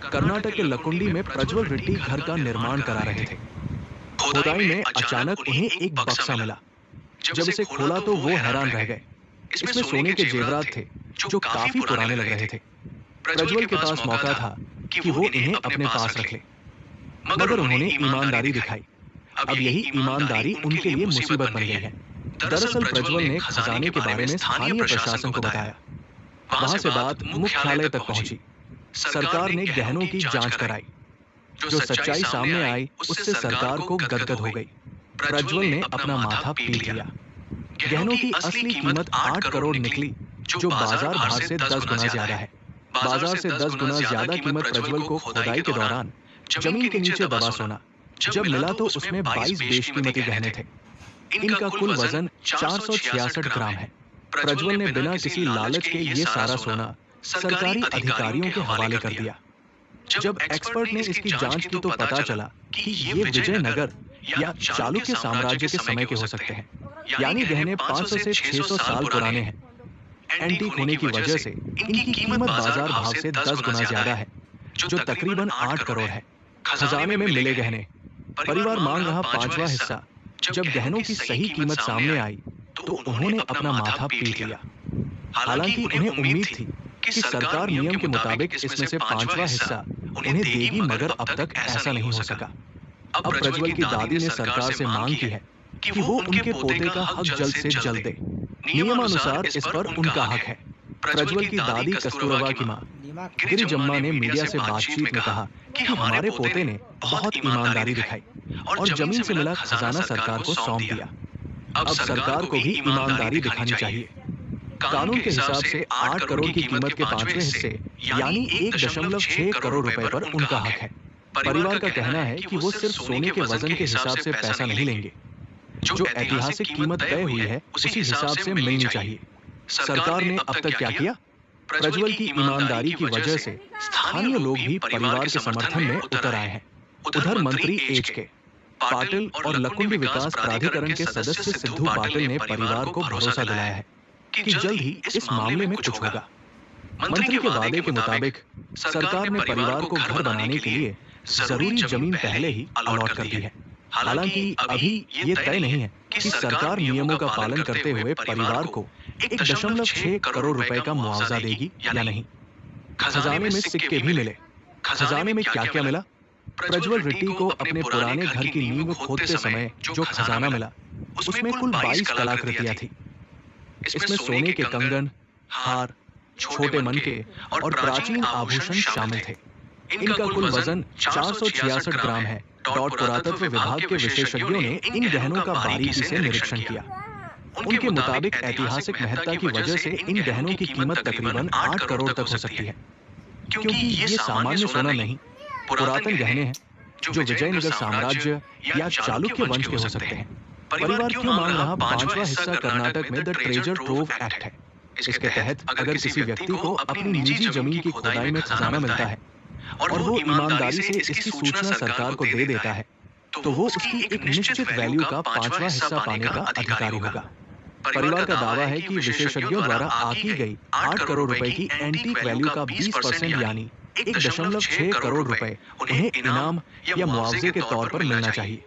कर्नाटक के लकुंडी में प्रज्वल रेड्डी घर का निर्माण करा रहे थे। खुदाई में अचानक उन्हें एक बक्सा मिला। जब इसे खोला तो वो हैरान रह गए। इसमें सोने के जेवरात थे जो काफी पुराने लग रहे थे। प्रज्वल के पास मौका था कि वो इन्हें अपने पास रख ले, मगर उन्होंने ईमानदारी दिखाई। अब यही ईमानदारी उनके लिए मुसीबत बन गई है। दरअसल प्रज्वल ने खजाने के बारे में स्थानीय प्रशासन को बताया। वहां से बात मुख्यालय तक पहुंची। सरकार ने गहनों की जांच कराई। जो सच्चाई सामने आई उससे सरकार को गदगद हो गई। प्रज्वल ने अपना माथा पीट लिया। गहनों की असली कीमत 8 करोड़ निकली, जो बाजार भाव से 10 गुना ज्यादा है। बाजार से 10 गुना ज्यादा कीमत प्रज्वल को खुदाई के दौरान जमीन के नीचे दबा सोना जब मिला तो उसमें 22 बेशकीमती गहने थे। इनका कुल वजन 466 ग्राम है। प्रज्वल ने बिना किसी लालच के ये सारा सोना सरकारी अधिकारियों के हवाले कर दिया। जब एक्सपर्ट ने इसकी जांच की तो पता चला कि ये विजयनगर या चालुक्य साम्राज्य के समय के हो सकते हैं, यानी गहने 500 से 600 साल पुराने हैं। एंटीक होने की वजह से इनकी कीमत बाजार भाव से 10 गुना ज्यादा है, जो तकरीबन 8 करोड़ है। खजाने में मिले गहने, परिवार मांग रहा 5वां हिस्सा। जब गहनों की सही कीमत सामने आई तो उन्होंने अपना माथा पीट लिया। हालांकि उन्हें उम्मीद थी कि सरकार नियम के मुताबिक इसमें से 5वां हिस्सा उन्हें देगी, मगर अब तक ऐसा नहीं हो सका। अब प्रज्वल की दादी ने सरकार से मांग की है कि वो उनके पोते का हक जल्द से जल्द दे। नियमानुसार इस पर उनका हक है। प्रज्वल की दादी कस्तूरबा की मां गिरिजम्मा ने मीडिया से बातचीत में कहा कि हमारे पोते ने बहुत ईमानदारी दिखाई और जमीन से मिला खजाना सरकार को सौंप दिया। अब सरकार को भी ईमानदारी दिखानी चाहिए। कानून के हिसाब से 8 करोड़ की कीमत के 5वें हिस्से यानी 1.6 करोड़ रुपए पर उनका हक है। परिवार का कहना है कि वो सिर्फ सोने के वजन के हिसाब से पैसा नहीं लेंगे। जो ऐतिहासिक कीमत तय हुई है उसी हिसाब से मिलनी चाहिए। सरकार ने अब तक क्या किया? प्रज्वल की ईमानदारी की वजह से स्थानीय लोग भी परिवार के समर्थन में उतर आए हैं। उधर मंत्री एच के पाटिल और लकुंडी विकास प्राधिकरण के सदस्य सिद्धू पाटिल ने परिवार को भरोसा दिलाया है कि जल्द ही इस मामले में कुछ होगा। मंत्री के वादे के मुताबिक सरकार ने परिवार को घर बनाने के लिए जरूरी जमीन पहले ही अलॉट कर दी है। हालांकि अभी ये तय नहीं है कि सरकार नियमों का पालन करते हुए परिवार को 1.6 करोड़ रुपए का मुआवजा देगी या नहीं। खजाने में सिक्के भी मिले। खजाने में क्या क्या मिला? प्रज्वल रेड्डी को अपने पुराने घर की नींव खोदते समय जो खजाना मिला उसमें कुल 22 कलाकृतियां थी। इसमें सोने के कंगन, हार, छोटे मनके और प्राचीन आभूषण शामिल थे। इनका कुल वजन 466 ग्राम है। डॉट पुरातत्व विभाग के विशेषज्ञों ने इन गहनों का बारीकी से निरीक्षण किया। उनके मुताबिक ऐतिहासिक महत्ता की वजह से इन गहनों की कीमत तकरीबन 8 करोड़ तक हो सकती है, क्योंकि ये सामान्य सोना नहीं, पुरातन गहने हैं जो विजयनगर साम्राज्य या चालुक्य वंश के हो सकते हैं। परिवार क्यों मांग रहा 5वां हिस्सा? कर्नाटक में द ट्रेजर ट्रोव एक्ट है। इसके तहत अगर किसी व्यक्ति को अपनी निजी जमीन की खुदाई में खजाना मिलता है और वो ईमानदारी से इसकी सूचना सरकार को दे देता है तो वो उसकी एक निश्चित वैल्यू का 5वां हिस्सा पाने का अधिकारी होगा। परिवार का दावा है कि विशेषज्ञों द्वारा आकी गई 8 करोड़ रुपए की एंटीक वैल्यू का 20% यानी 1.6 करोड़ रुपए उन्हें इनाम या मुआवजे के तौर पर मिलना चाहिए।